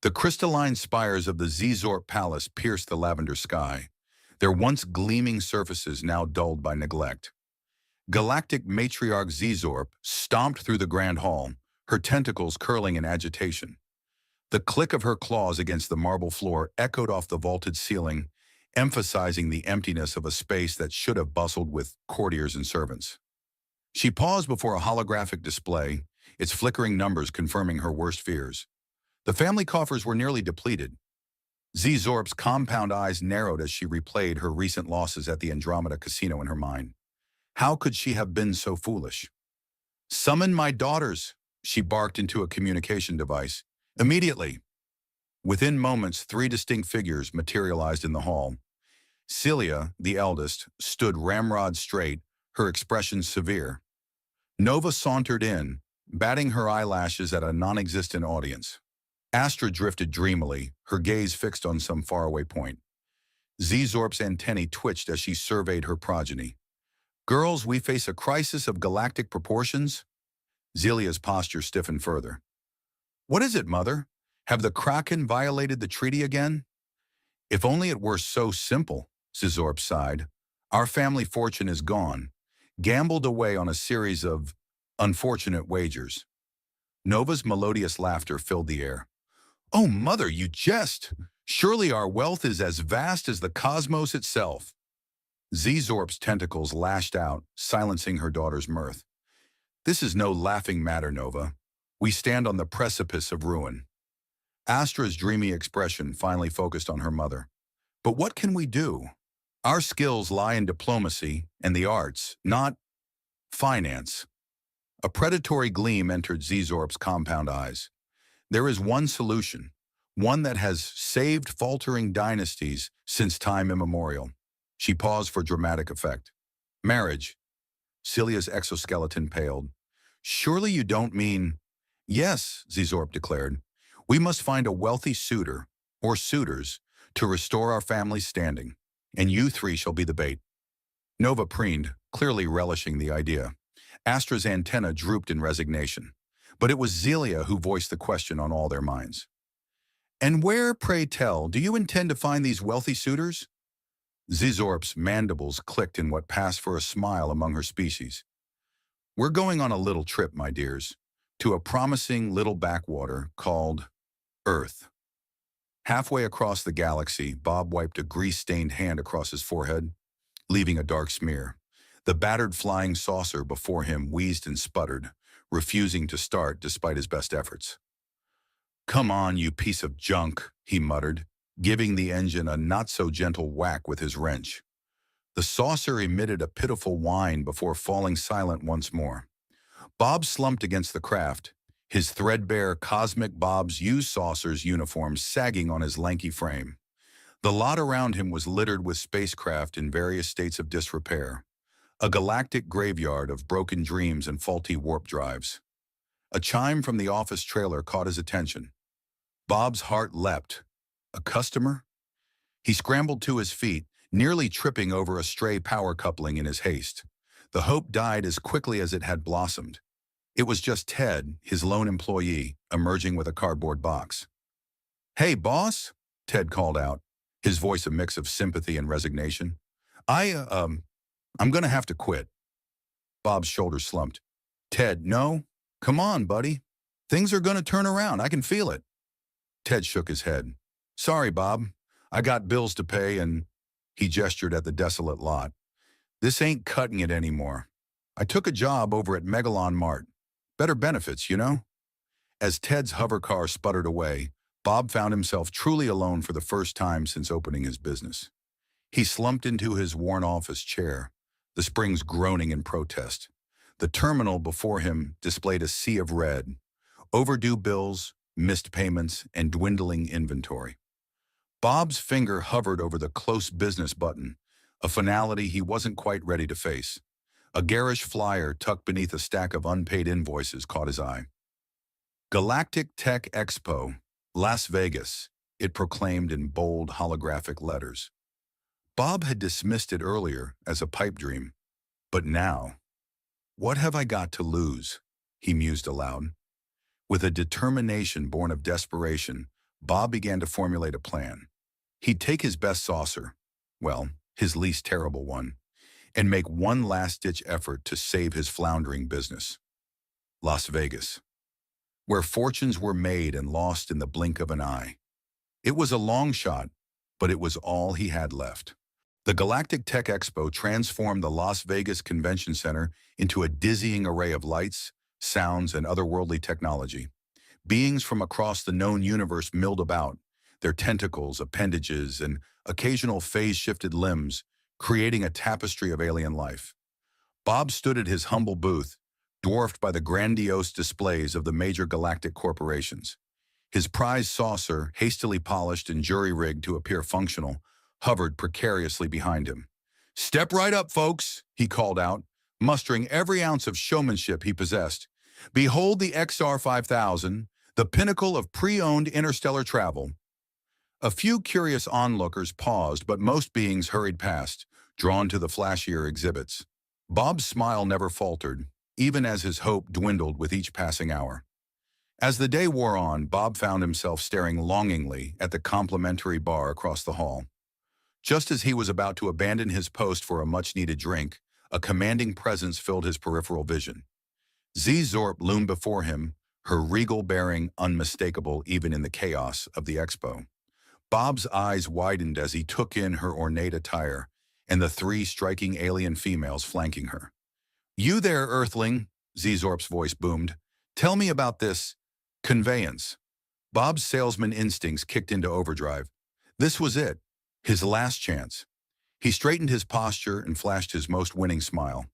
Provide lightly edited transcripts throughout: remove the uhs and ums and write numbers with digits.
The crystalline spires of the Zizorp Palace pierced the lavender sky, their once gleaming surfaces now dulled by neglect. Galactic matriarch Zizorp stomped through the grand hall, her tentacles curling in agitation. The click of her claws against the marble floor echoed off the vaulted ceiling, emphasizing the emptiness of a space that should have bustled with courtiers and servants. She paused before a holographic display, its flickering numbers confirming her worst fears. The family coffers were nearly depleted. Zizorp's compound eyes narrowed as she replayed her recent losses at the Andromeda Casino in her mind. How could she have been so foolish? "Summon my daughters," she barked into a communication device. "Immediately." Within moments, three distinct figures materialized in the hall. Celia, the eldest, stood ramrod straight, her expression severe. Nova sauntered in, batting her eyelashes at a non-existent audience. Astra drifted dreamily, her gaze fixed on some faraway point. Zizorp's antennae twitched as she surveyed her progeny. "Girls, we face a crisis of galactic proportions." Zelia's posture stiffened further. "What is it, Mother? Have the Kraken violated the treaty again?" "If only it were so simple," Zizorp sighed. "Our family fortune is gone, gambled away on a series of unfortunate wagers." Nova's melodious laughter filled the air. "Oh, Mother, you jest! Surely our wealth is as vast as the cosmos itself." Zizorp's tentacles lashed out, silencing her daughter's mirth. "This is no laughing matter, Nova. We stand on the precipice of ruin." Astra's dreamy expression finally focused on her mother. "But what can we do? Our skills lie in diplomacy and the arts, not finance." A predatory gleam entered Zizorp's compound eyes. "There is one solution, one that has saved faltering dynasties since time immemorial." She paused for dramatic effect. "Marriage." Celia's exoskeleton paled. "Surely you don't mean—" "Yes," Zizorp declared. "We must find a wealthy suitor, or suitors, to restore our family's standing, and you three shall be the bait." Nova preened, clearly relishing the idea. Astra's antenna drooped in resignation. But it was Zelia who voiced the question on all their minds. "And where, pray tell, do you intend to find these wealthy suitors?" Zizorp's mandibles clicked in what passed for a smile among her species. "We're going on a little trip, my dears, to a promising little backwater called Earth." Halfway across the galaxy, Bob wiped a grease-stained hand across his forehead, leaving a dark smear. The battered flying saucer before him wheezed and sputtered, refusing to start despite his best efforts. "Come on, you piece of junk," he muttered, giving the engine a not-so-gentle whack with his wrench. The saucer emitted a pitiful whine before falling silent once more. Bob slumped against the craft, his threadbare Cosmic Bob's used saucer's uniform sagging on his lanky frame. The lot around him was littered with spacecraft in various states of disrepair, a galactic graveyard of broken dreams and faulty warp drives. A chime from the office trailer caught his attention. Bob's heart leapt. A customer? He scrambled to his feet, nearly tripping over a stray power coupling in his haste. The hope died as quickly as it had blossomed. It was just Ted, his lone employee, emerging with a cardboard box. "Hey, boss," Ted called out, his voice a mix of sympathy and resignation. I'm gonna have to quit." Bob's shoulders slumped. "Ted, no? Come on, buddy. Things are gonna turn around. I can feel it." Ted shook his head. "Sorry, Bob. I got bills to pay and—" He gestured at the desolate lot. "This ain't cutting it anymore. I took a job over at Megalon Mart. Better benefits, you know?" As Ted's hovercar sputtered away, Bob found himself truly alone for the first time since opening his business. He slumped into his worn office chair, the springs groaning in protest. The terminal before him displayed a sea of red, overdue bills, missed payments, and dwindling inventory. Bob's finger hovered over the close business button, a finality he wasn't quite ready to face. A garish flyer tucked beneath a stack of unpaid invoices caught his eye. "Galactic Tech Expo, Las Vegas," it proclaimed in bold holographic letters. Bob had dismissed it earlier as a pipe dream, but now, "What have I got to lose?" he mused aloud. With a determination born of desperation, Bob began to formulate a plan. He'd take his best saucer, well, his least terrible one, and make one last-ditch effort to save his floundering business. Las Vegas, where fortunes were made and lost in the blink of an eye. It was a long shot, but it was all he had left. The Galactic Tech Expo transformed the Las Vegas Convention Center into a dizzying array of lights, sounds, and otherworldly technology. Beings from across the known universe milled about, their tentacles, appendages, and occasional phase-shifted limbs, creating a tapestry of alien life. Bob stood at his humble booth, dwarfed by the grandiose displays of the major galactic corporations. His prized saucer, hastily polished and jury-rigged to appear functional, hovered precariously behind him. "Step right up, folks," he called out, mustering every ounce of showmanship he possessed. "Behold the XR 5000, the pinnacle of pre-owned interstellar travel." A few curious onlookers paused, but most beings hurried past, drawn to the flashier exhibits. Bob's smile never faltered, even as his hope dwindled with each passing hour. As the day wore on, Bob found himself staring longingly at the complimentary bar across the hall. Just as he was about to abandon his post for a much-needed drink, a commanding presence filled his peripheral vision. Zorp loomed before him, her regal bearing unmistakable even in the chaos of the expo. Bob's eyes widened as he took in her ornate attire and the three striking alien females flanking her. "You there, Earthling," Zorp's voice boomed. "Tell me about this conveyance." Bob's salesman instincts kicked into overdrive. This was it, his last chance. He straightened his posture and flashed his most winning smile.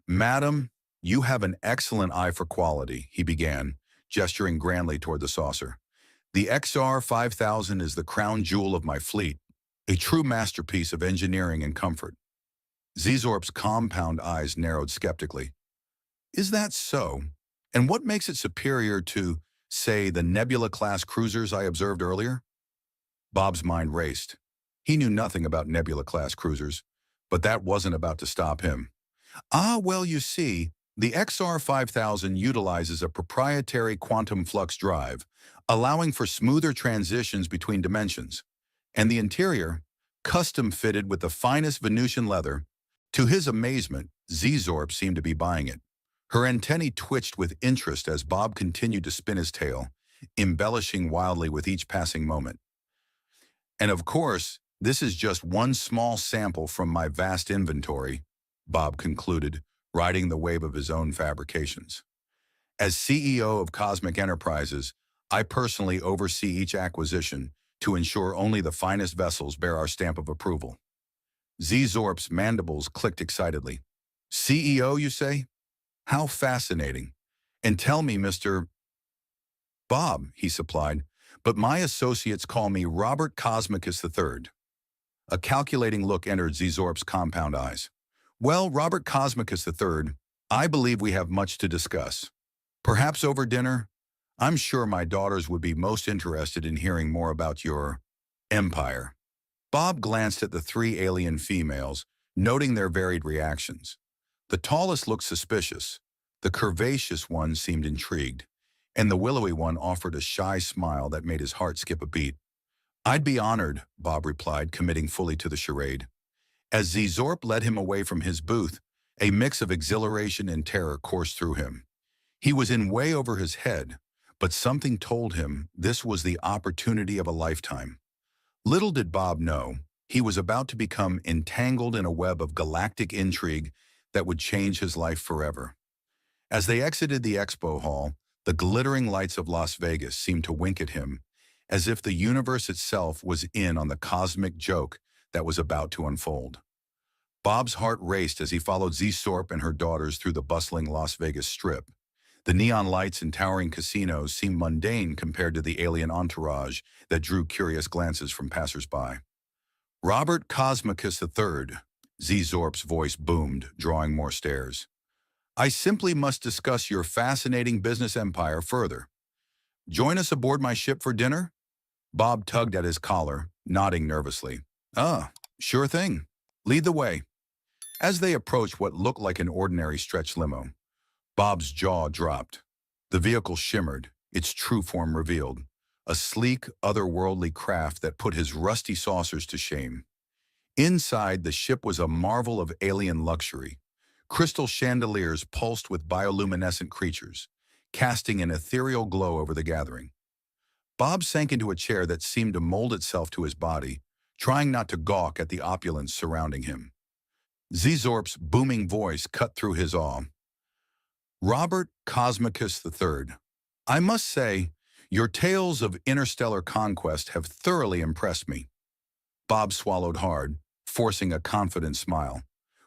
"Madam, you have an excellent eye for quality," he began, gesturing grandly toward the saucer. "The XR 5000 is the crown jewel of my fleet, a true masterpiece of engineering and comfort." Zorp's compound eyes narrowed skeptically. "Is that so? And what makes it superior to, say, the Nebula-class cruisers I observed earlier?" Bob's mind raced. He knew nothing about Nebula-class cruisers, but that wasn't about to stop him. Well, you see, the XR 5000 utilizes a proprietary quantum flux drive, allowing for smoother transitions between dimensions, and the interior, custom-fitted with the finest Venusian leather. To his amazement, Zorp seemed to be buying it. Her antennae twitched with interest as Bob continued to spin his tail, embellishing wildly with each passing moment. "And of course, this is just one small sample from my vast inventory," Bob concluded, riding the wave of his own fabrications. "As CEO of Cosmic Enterprises, I personally oversee each acquisition to ensure only the finest vessels bear our stamp of approval." Zorp's mandibles clicked excitedly. "CEO, you say? How fascinating. And tell me, Mr. Bob," he supplied, "but my associates call me Robert Cosmicus III. A calculating look entered Zorp's compound eyes. "Well, Robert Cosmicus III, I believe we have much to discuss. Perhaps over dinner? I'm sure my daughters would be most interested in hearing more about your empire." Bob glanced at the three alien females, noting their varied reactions. The tallest looked suspicious, the curvaceous one seemed intrigued, and the willowy one offered a shy smile that made his heart skip a beat. "I'd be honored," Bob replied, committing fully to the charade. As Zorp led him away from his booth, a mix of exhilaration and terror coursed through him. He was in way over his head, but something told him this was the opportunity of a lifetime. Little did Bob know, he was about to become entangled in a web of galactic intrigue that would change his life forever. As they exited the expo hall, the glittering lights of Las Vegas seemed to wink at him, as if the universe itself was in on the cosmic joke that was about to unfold. Bob's heart raced as he followed Zorp and her daughters through the bustling Las Vegas Strip. The neon lights and towering casinos seemed mundane compared to the alien entourage that drew curious glances from passers-by. "Robert Cosmicus III, Zorp's voice boomed, drawing more stares. "I simply must discuss your fascinating business empire further. Join us aboard my ship for dinner?" Bob tugged at his collar, nodding nervously. Sure thing. Lead the way." As they approached what looked like an ordinary stretch limo, Bob's jaw dropped. The vehicle shimmered, its true form revealed. a sleek, otherworldly craft that put his rusty saucers to shame. Inside, the ship was a marvel of alien luxury. Crystal chandeliers pulsed with bioluminescent creatures, casting an ethereal glow over the gathering. Bob sank into a chair that seemed to mold itself to his body, trying not to gawk at the opulence surrounding him. Zizorp's booming voice cut through his awe. Robert Cosmicus III, I must say, your tales of interstellar conquest have thoroughly impressed me. Bob swallowed hard, forcing a confident smile.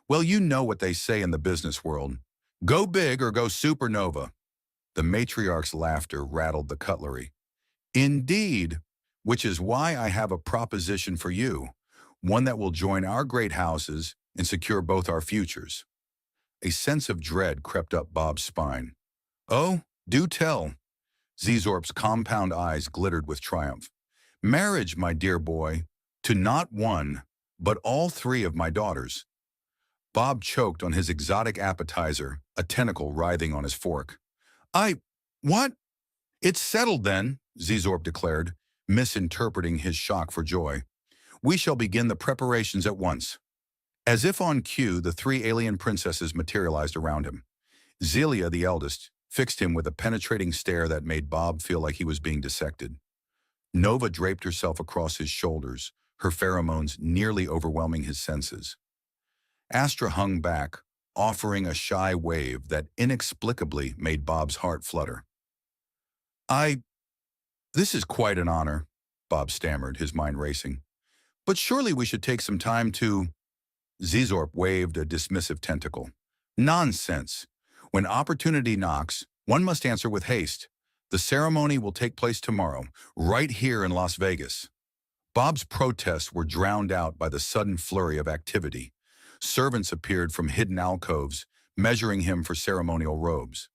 Well, you know what they say in the business world. Go big or go supernova. The matriarch's laughter rattled the cutlery. Indeed, which is why I have a proposition for you, one that will join our great houses and secure both our futures. A sense of dread crept up Bob's spine. Oh, do tell. Zizorp's compound eyes glittered with triumph. Marriage, my dear boy, to not one, but all three of my daughters. Bob choked on his exotic appetizer, a tentacle writhing on his fork. What? It's settled then, Zizorp declared, misinterpreting his shock for joy. We shall begin the preparations at once. As if on cue, the three alien princesses materialized around him. Zelia, the eldest, fixed him with a penetrating stare that made Bob feel like he was being dissected. Nova draped herself across his shoulders, her pheromones nearly overwhelming his senses. Astra hung back, offering a shy wave that inexplicably made Bob's heart flutter. This is quite an honor, Bob stammered, his mind racing. But surely we should take some time to... Zizorp waved a dismissive tentacle. Nonsense. When opportunity knocks, one must answer with haste. The ceremony will take place tomorrow, right here in Las Vegas. Bob's protests were drowned out by the sudden flurry of activity. Servants appeared from hidden alcoves, measuring him for ceremonial robes.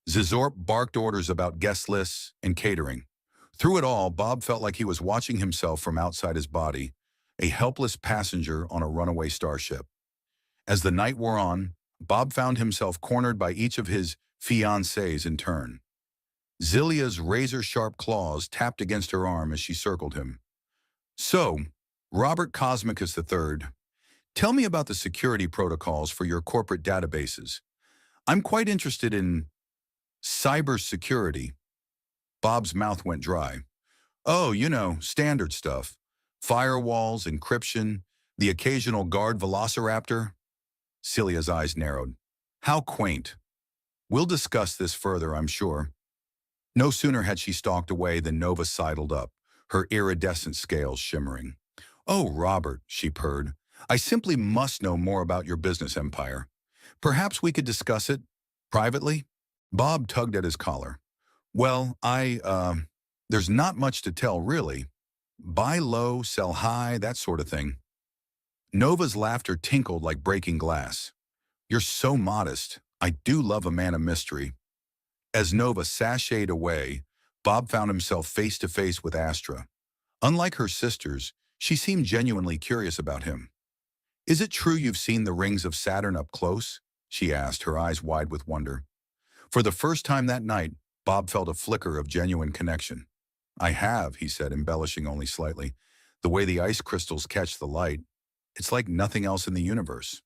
Zizorp barked orders about guest lists and catering. Through it all, Bob felt like he was watching himself from outside his body, a helpless passenger on a runaway starship. As the night wore on, Bob found himself cornered by each of his fiancées in turn. Zilia's razor-sharp claws tapped against her arm as she circled him. So, Robert Cosmicus III, tell me about the security protocols for your corporate databases. I'm quite interested in cybersecurity. Bob's mouth went dry. Oh, standard stuff. Firewalls, encryption, the occasional guard velociraptor. Celia's eyes narrowed. How quaint. We'll discuss this further, I'm sure. No sooner had she stalked away than Nova sidled up, her iridescent scales shimmering. Oh, Robert, she purred, I simply must know more about your business empire. Perhaps we could discuss it privately? Bob tugged at his collar. Well, there's not much to tell, really. Buy low, sell high, that sort of thing. Nova's laughter tinkled like breaking glass. You're so modest. I do love a man of mystery. As Nova sashayed away, Bob found himself face to face with Astra. Unlike her sisters, she seemed genuinely curious about him. Is it true you've seen the rings of Saturn up close? She asked, her eyes wide with wonder. For the first time that night, Bob felt a flicker of genuine connection. I have, he said, embellishing only slightly. The way the ice crystals catch the light, it's like nothing else in the universe.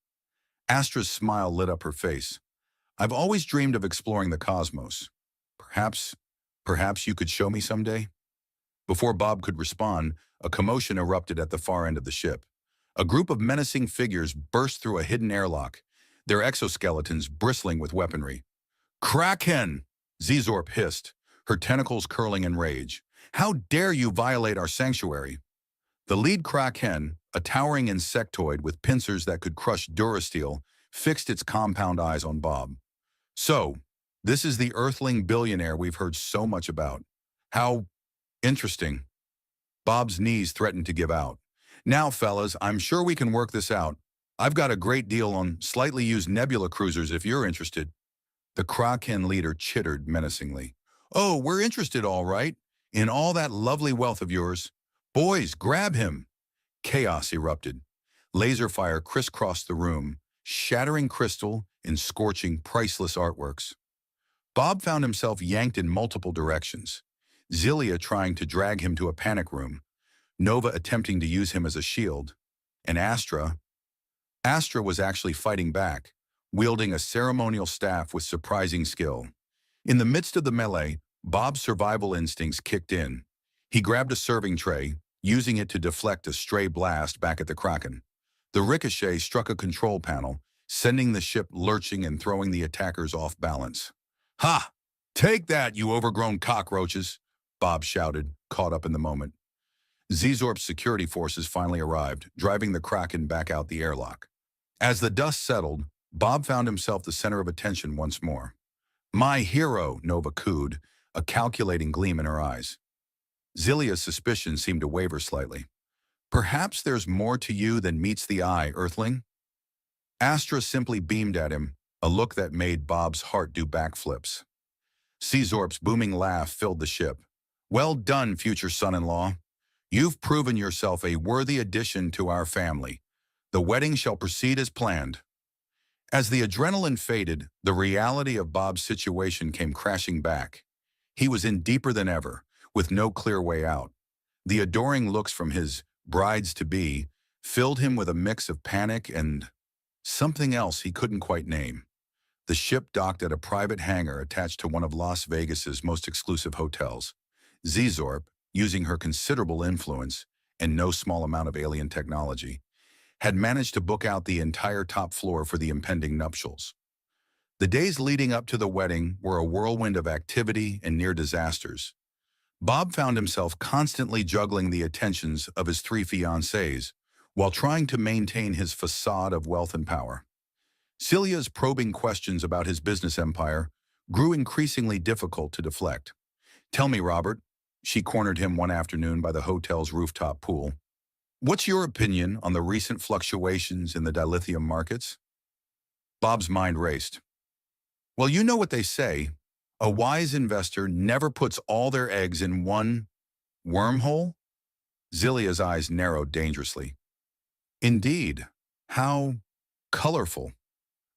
Astra's smile lit up her face. I've always dreamed of exploring the cosmos. Perhaps you could show me someday? Before Bob could respond, a commotion erupted at the far end of the ship. A group of menacing figures burst through a hidden airlock, their exoskeletons bristling with weaponry. Kraken! Zizorp hissed, her tentacles curling in rage. How dare you violate our sanctuary? The lead Kraken, a towering insectoid with pincers that could crush Durasteel, fixed its compound eyes on Bob. So, this is the Earthling billionaire we've heard so much about. How interesting. Bob's knees threatened to give out. Now, fellas, I'm sure we can work this out. I've got a great deal on slightly used nebula cruisers if you're interested. The Kraken leader chittered menacingly. Oh, we're interested, all right, in all that lovely wealth of yours. Boys, grab him. Chaos erupted. Laser fire crisscrossed the room, shattering crystal and scorching priceless artworks. Bob found himself yanked in multiple directions. Zilia trying to drag him to a panic room, Nova attempting to use him as a shield, and Astra was actually fighting back, wielding a ceremonial staff with surprising skill. In the midst of the melee, Bob's survival instincts kicked in. He grabbed a serving tray, using it to deflect a stray blast back at the Kraken. The ricochet struck a control panel, sending the ship lurching and throwing the attackers off balance. "Ha! Take that, you overgrown cockroaches!" Bob shouted, caught up in the moment. Zizorp's security forces finally arrived, driving the Kraken back out the airlock. As the dust settled, Bob found himself the center of attention once more. "My hero," Nova cooed, a calculating gleam in her eyes. Zilia's suspicion seemed to waver slightly. "Perhaps there's more to you than meets the eye, Earthling?" Astra simply beamed at him, a look that made Bob's heart do backflips. Zizorp's booming laugh filled the ship. "Well done, future son-in-law. You've proven yourself a worthy addition to our family. The wedding shall proceed as planned." As the adrenaline faded, the reality of Bob's situation came crashing back. He was in deeper than ever, with no clear way out. The adoring looks from his brides-to-be filled him with a mix of panic and something else he couldn't quite name. The ship docked at a private hangar attached to one of Las Vegas's most exclusive hotels. Zizorp, using her considerable influence and no small amount of alien technology, had managed to book out the entire top floor for the impending nuptials. The days leading up to the wedding were a whirlwind of activity and near disasters. Bob found himself constantly juggling the attentions of his 3 fiancées while trying to maintain his facade of wealth and power. Celia's probing questions about his business empire grew increasingly difficult to deflect. "Tell me, Robert," she cornered him one afternoon by the hotel's rooftop pool, "what's your opinion on the recent fluctuations in the dilithium markets?" Bob's mind raced. "Well, you know what they say. A wise investor never puts all their eggs in one wormhole." Zilia's eyes narrowed dangerously. "Indeed. How colorful."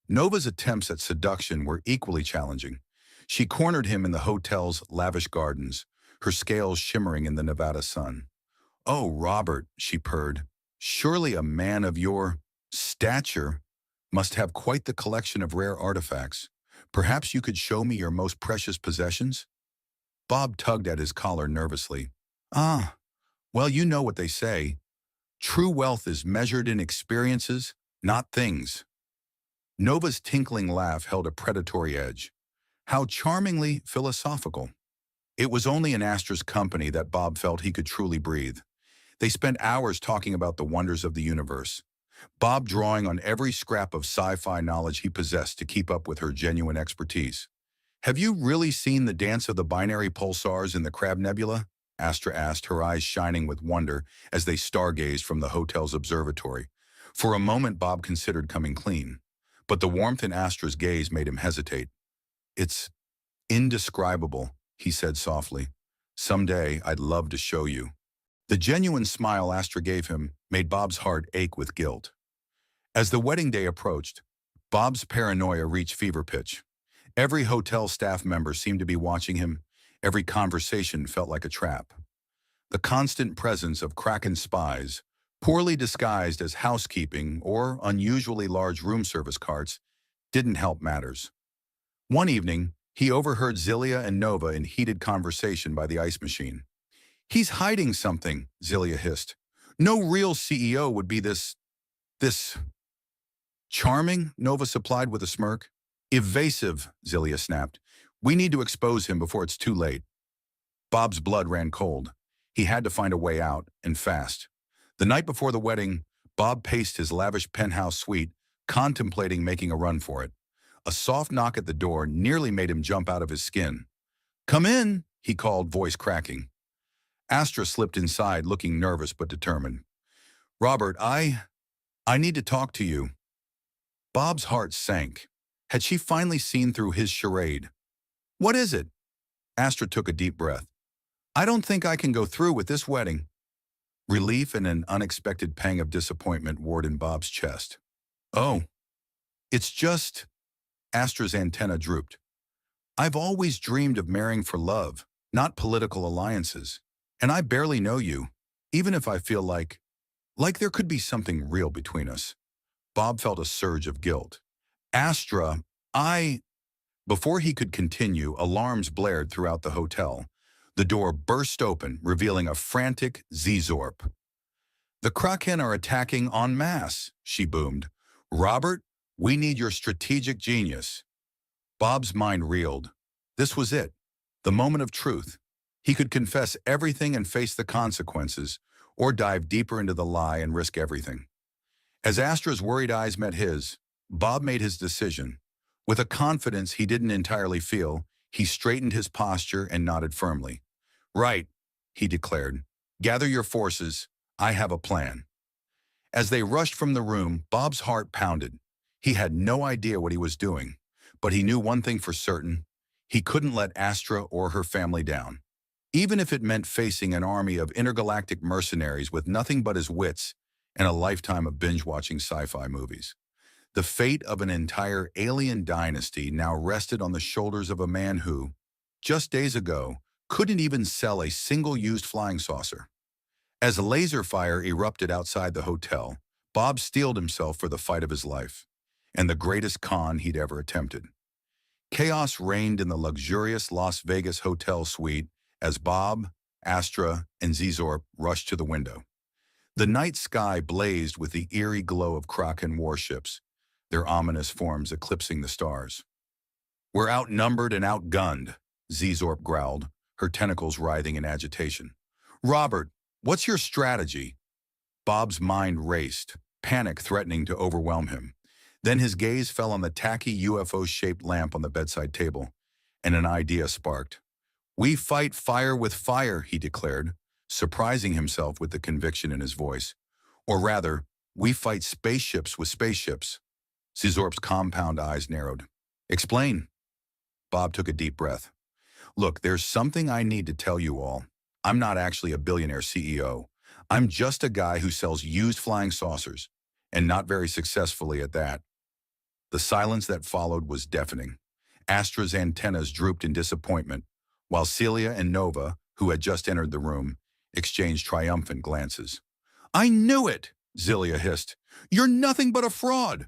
Nova's attempts at seduction were equally challenging. She cornered him in the hotel's lavish gardens, her scales shimmering in the Nevada sun. "Oh, Robert," she purred, "surely a man of your stature must have quite the collection of rare artifacts. Perhaps you could show me your most precious possessions?" Bob tugged at his collar nervously. "Ah, well, you know what they say. True wealth is measured in experiences, not things." Nova's tinkling laugh held a predatory edge. How charmingly philosophical. It was only in Astra's company that Bob felt he could truly breathe. They spent hours talking about the wonders of the universe, Bob drawing on every scrap of sci-fi knowledge he possessed to keep up with her genuine expertise. "Have you really seen the dance of the binary pulsars in the Crab Nebula?" Astra asked, her eyes shining with wonder as they stargazed from the hotel's observatory. For a moment, Bob considered coming clean, but the warmth in Astra's gaze made him hesitate. "It's indescribable," he said softly. "Someday I'd love to show you." The genuine smile Astra gave him made Bob's heart ache with guilt. As the wedding day approached, Bob's paranoia reached fever pitch. Every hotel staff member seemed to be watching him. Every conversation felt like a trap. The constant presence of Kraken spies, poorly disguised as housekeeping or unusually large room service carts, didn't help matters. One evening, he overheard Zilia and Nova in heated conversation by the ice machine. "He's hiding something," Zilia hissed. "No real CEO would be this charming," Nova supplied with a smirk. "Evasive," Zilia snapped. "We need to expose him before it's too late." Bob's blood ran cold. He had to find a way out, and fast. The night before the wedding, Bob paced his lavish penthouse suite, contemplating making a run for it. A soft knock at the door nearly made him jump out of his skin. "Come in," he called, voice cracking. Astra slipped inside, looking nervous but determined. "Robert, I need to talk to you." Bob's heart sank. Had she finally seen through his charade? "What is it?" Astra took a deep breath. "I don't think I can go through with this wedding." Relief and an unexpected pang of disappointment warred in Bob's chest. "Oh, it's just..." Astra's antenna drooped. "I've always dreamed of marrying for love, not political alliances. And I barely know you, even if I feel like there could be something real between us. Bob felt a surge of guilt. Astra, I... Before he could continue, alarms blared throughout the hotel. The door burst open, revealing a frantic Zizorp. The Kraken are attacking en masse, she boomed. Robert, we need your strategic genius. Bob's mind reeled. This was it, the moment of truth. He could confess everything and face the consequences, or dive deeper into the lie and risk everything. As Astra's worried eyes met his, Bob made his decision. With a confidence he didn't entirely feel, he straightened his posture and nodded firmly. Right, he declared. Gather your forces. I have a plan. As they rushed from the room, Bob's heart pounded. He had no idea what he was doing, but he knew one thing for certain. He couldn't let Astra or her family down. Even if it meant facing an army of intergalactic mercenaries with nothing but his wits and a lifetime of binge-watching sci-fi movies. The fate of an entire alien dynasty now rested on the shoulders of a man who, just days ago, couldn't even sell a single-used flying saucer. As laser fire erupted outside the hotel, Bob steeled himself for the fight of his life, and the greatest con he'd ever attempted. Chaos reigned in the luxurious Las Vegas hotel suite as Bob, Astra, and Zizorp rushed to the window. The night sky blazed with the eerie glow of Kraken warships, their ominous forms eclipsing the stars. We're outnumbered and outgunned, Zizorp growled, her tentacles writhing in agitation. Robert, what's your strategy? Bob's mind raced, panic threatening to overwhelm him. Then his gaze fell on the tacky UFO-shaped lamp on the bedside table, and an idea sparked. We fight fire with fire, he declared, surprising himself with the conviction in his voice. Or rather, we fight spaceships with spaceships. Zizorp's compound eyes narrowed. Explain. Bob took a deep breath. Look, there's something I need to tell you all. I'm not actually a billionaire CEO. I'm just a guy who sells used flying saucers, and not very successfully at that. The silence that followed was deafening. Astra's antennas drooped in disappointment, while Celia and Nova, who had just entered the room, exchanged triumphant glances. I knew it, Zelia hissed. You're nothing but a fraud.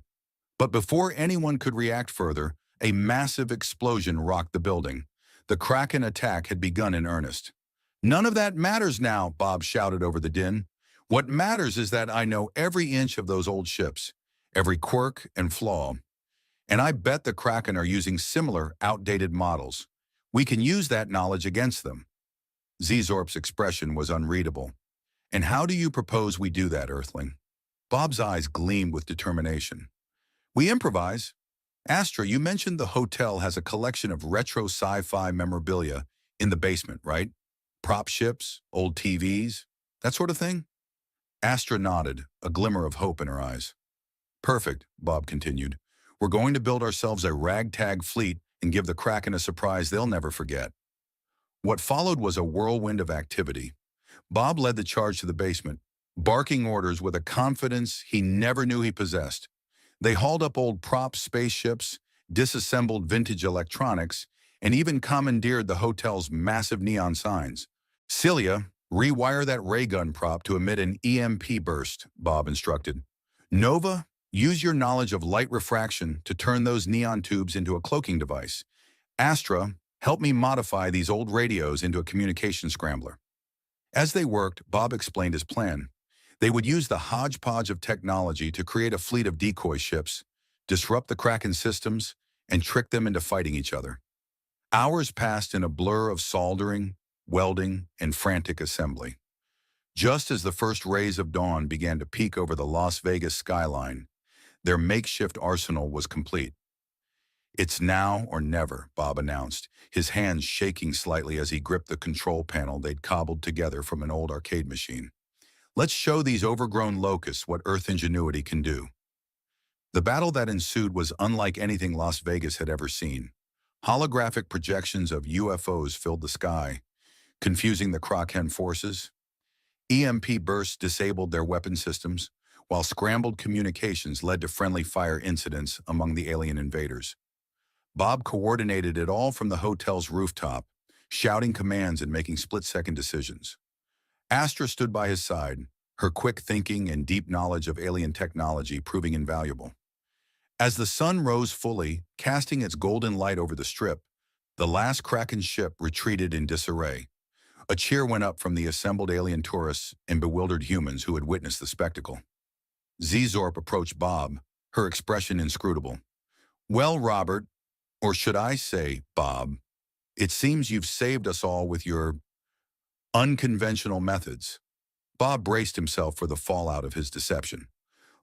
But before anyone could react further, a massive explosion rocked the building. The Kraken attack had begun in earnest. None of that matters now, Bob shouted over the din. What matters is that I know every inch of those old ships, every quirk and flaw. And I bet the Kraken are using similar, outdated models. We can use that knowledge against them. Zizorp's expression was unreadable. And how do you propose we do that, Earthling? Bob's eyes gleamed with determination. We improvise. Astra, you mentioned the hotel has a collection of retro sci-fi memorabilia in the basement, right? Prop ships, old TVs, that sort of thing? Astra nodded, a glimmer of hope in her eyes. Perfect, Bob continued. We're going to build ourselves a ragtag fleet and give the Kraken a surprise they'll never forget. What followed was a whirlwind of activity. Bob led the charge to the basement, barking orders with a confidence he never knew he possessed. They hauled up old prop spaceships, disassembled vintage electronics, and even commandeered the hotel's massive neon signs. Celia, rewire that ray gun prop to emit an EMP burst, Bob instructed. Nova, use your knowledge of light refraction to turn those neon tubes into a cloaking device. Astra, help me modify these old radios into a communication scrambler. As they worked, Bob explained his plan. They would use the hodgepodge of technology to create a fleet of decoy ships, disrupt the Kraken systems, and trick them into fighting each other. Hours passed in a blur of soldering, welding, and frantic assembly. Just as the first rays of dawn began to peek over the Las Vegas skyline, their makeshift arsenal was complete. It's now or never, Bob announced, his hands shaking slightly as he gripped the control panel they'd cobbled together from an old arcade machine. Let's show these overgrown locusts what Earth ingenuity can do. The battle that ensued was unlike anything Las Vegas had ever seen. Holographic projections of UFOs filled the sky, confusing the Kraken forces. EMP bursts disabled their weapon systems, while scrambled communications led to friendly fire incidents among the alien invaders. Bob coordinated it all from the hotel's rooftop, shouting commands and making split-second decisions. Astra stood by his side, her quick thinking and deep knowledge of alien technology proving invaluable. As the sun rose fully, casting its golden light over the strip, the last Kraken ship retreated in disarray. A cheer went up from the assembled alien tourists and bewildered humans who had witnessed the spectacle. Zizorp approached Bob, her expression inscrutable. "Well, Robert, or should I say, Bob, it seems you've saved us all with your unconventional methods." Bob braced himself for the fallout of his deception.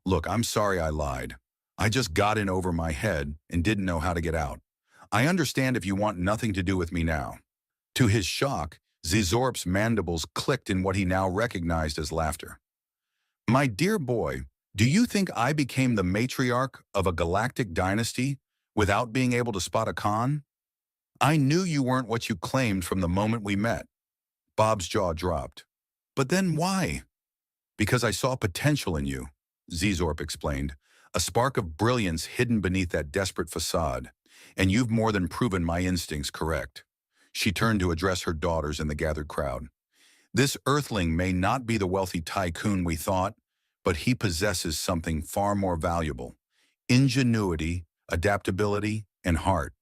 "Look, I'm sorry I lied. I just got in over my head and didn't know how to get out. I understand if you want nothing to do with me now." To his shock, Zizorp's mandibles clicked in what he now recognized as laughter. "My dear boy, do you think I became the matriarch of a galactic dynasty without being able to spot a con? I knew you weren't what you claimed from the moment we met." Bob's jaw dropped. "But then why?" "Because I saw potential in you," Zizorp explained, "a spark of brilliance hidden beneath that desperate facade, and you've more than proven my instincts correct." She turned to address her daughters in the gathered crowd. "This Earthling may not be the wealthy tycoon we thought, but he possesses something far more valuable: ingenuity, adaptability, and heart."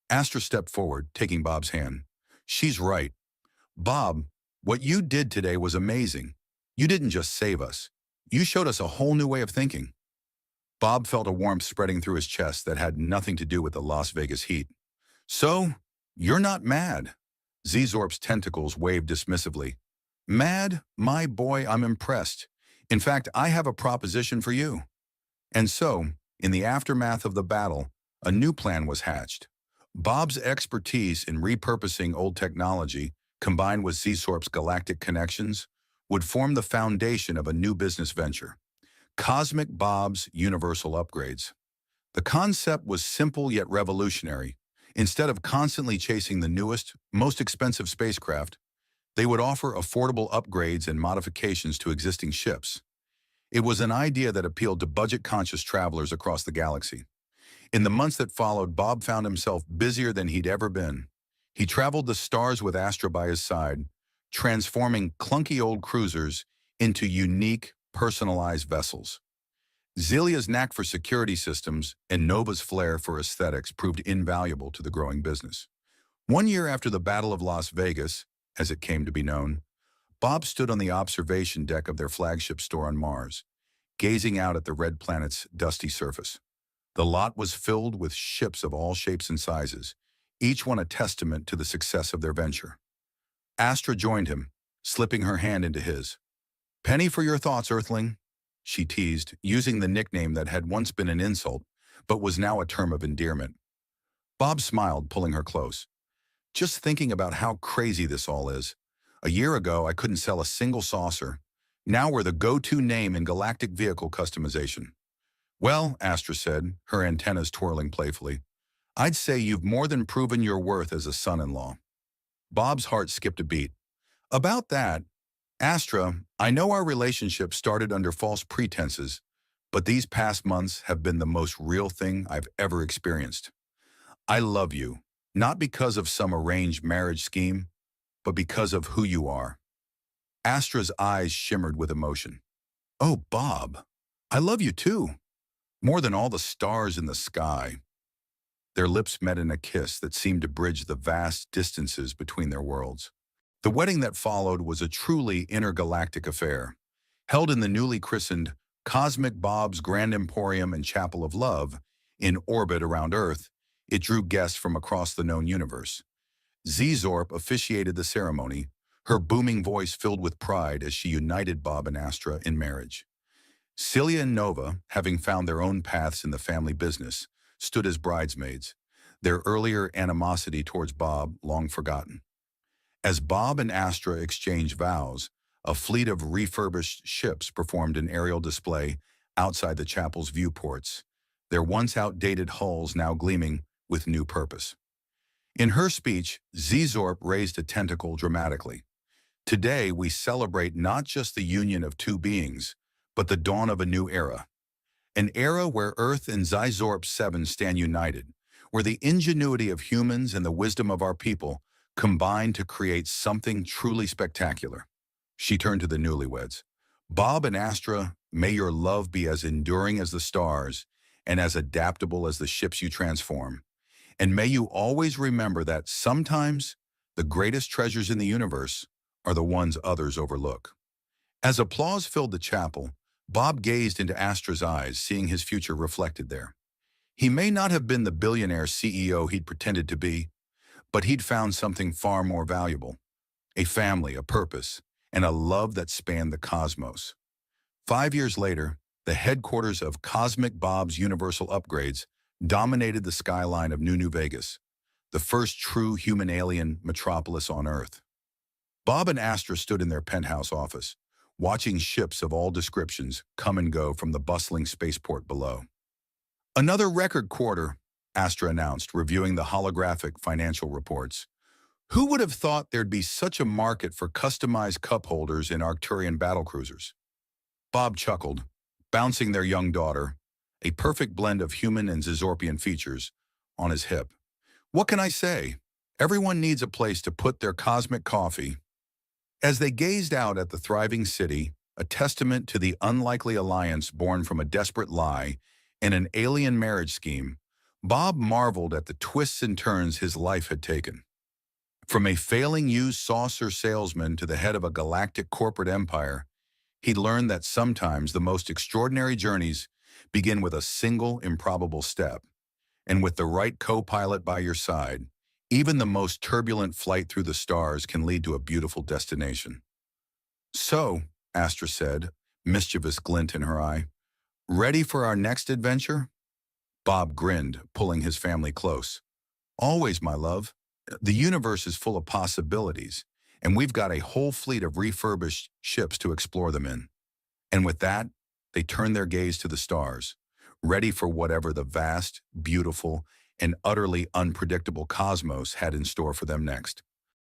Astra stepped forward, taking Bob's hand. "She's right. Bob, what you did today was amazing. You didn't just save us. You showed us a whole new way of thinking." Bob felt a warmth spreading through his chest that had nothing to do with the Las Vegas heat. "So, you're not mad?" Zizorp's tentacles waved dismissively. "Mad? My boy, I'm impressed. In fact, I have a proposition for you." And so, in the aftermath of the battle, a new plan was hatched. Bob's expertise in repurposing old technology, combined with Zizorp's galactic connections, would form the foundation of a new business venture: Cosmic Bob's Universal Upgrades. The concept was simple yet revolutionary. Instead of constantly chasing the newest, most expensive spacecraft, they would offer affordable upgrades and modifications to existing ships. It was an idea that appealed to budget-conscious travelers across the galaxy. In the months that followed, Bob found himself busier than he'd ever been. He traveled the stars with Astra by his side, transforming clunky old cruisers into unique, personalized vessels. Zelia's knack for security systems and Nova's flair for aesthetics proved invaluable to the growing business. 1 year after the Battle of Las Vegas, as it came to be known, Bob stood on the observation deck of their flagship store on Mars, gazing out at the red planet's dusty surface. The lot was filled with ships of all shapes and sizes, each one a testament to the success of their venture. Astra joined him, slipping her hand into his. "Penny for your thoughts, Earthling," she teased, using the nickname that had once been an insult, but was now a term of endearment. Bob smiled, pulling her close. "Just thinking about how crazy this all is. A year ago, I couldn't sell a single saucer. Now we're the go-to name in galactic vehicle customization." "Well," Astra said, her antennas twirling playfully, "I'd say you've more than proven your worth as a son-in-law." Bob's heart skipped a beat. "About that, Astra, I know our relationship started under false pretenses, but these past months have been the most real thing I've ever experienced. I love you, not because of some arranged marriage scheme, but because of who you are." Astra's eyes shimmered with emotion. "Oh, Bob, I love you too. More than all the stars in the sky." Their lips met in a kiss that seemed to bridge the vast distances between their worlds. The wedding that followed was a truly intergalactic affair. Held in the newly christened Cosmic Bob's Grand Emporium and Chapel of Love, in orbit around Earth, it drew guests from across the known universe. Zizorp officiated the ceremony, her booming voice filled with pride as she united Bob and Astra in marriage. Celia and Nova, having found their own paths in the family business, stood as bridesmaids, their earlier animosity towards Bob long forgotten. As Bob and Astra exchanged vows, a fleet of refurbished ships performed an aerial display outside the chapel's viewports, their once outdated hulls now gleaming with new purpose. In her speech, Zizorp raised a tentacle dramatically. "Today we celebrate not just the union of two beings, but the dawn of a new era. An era where Earth and Zizorp 7 stand united, where the ingenuity of humans and the wisdom of our people combined to create something truly spectacular. She turned to the newlyweds. Bob and Astra, may your love be as enduring as the stars and as adaptable as the ships you transform. And may you always remember that sometimes the greatest treasures in the universe are the ones others overlook. As applause filled the chapel, Bob gazed into Astra's eyes, seeing his future reflected there. He may not have been the billionaire CEO he'd pretended to be, but he'd found something far more valuable: a family, a purpose, and a love that spanned the cosmos. 5 years later, the headquarters of Cosmic Bob's Universal Upgrades dominated the skyline of New Vegas, the first true human-alien metropolis on Earth. Bob and Astra stood in their penthouse office, watching ships of all descriptions come and go from the bustling spaceport below. Another record quarter, Astra announced, reviewing the holographic financial reports. Who would have thought there'd be such a market for customized cup holders in Arcturian battlecruisers? Bob chuckled, bouncing their young daughter, a perfect blend of human and Zizorpian features, on his hip. What can I say? Everyone needs a place to put their cosmic coffee. As they gazed out at the thriving city, a testament to the unlikely alliance born from a desperate lie and an alien marriage scheme, Bob marveled at the twists and turns his life had taken. From a failing used saucer salesman to the head of a galactic corporate empire, he'd learned that sometimes the most extraordinary journeys begin with a single improbable step. And with the right co-pilot by your side, even the most turbulent flight through the stars can lead to a beautiful destination. So, Astra said, mischievous glint in her eye, ready for our next adventure? Bob grinned, pulling his family close. Always, my love. The universe is full of possibilities, and we've got a whole fleet of refurbished ships to explore them in. And with that, they turned their gaze to the stars, ready for whatever the vast, beautiful, and utterly unpredictable cosmos had in store for them next.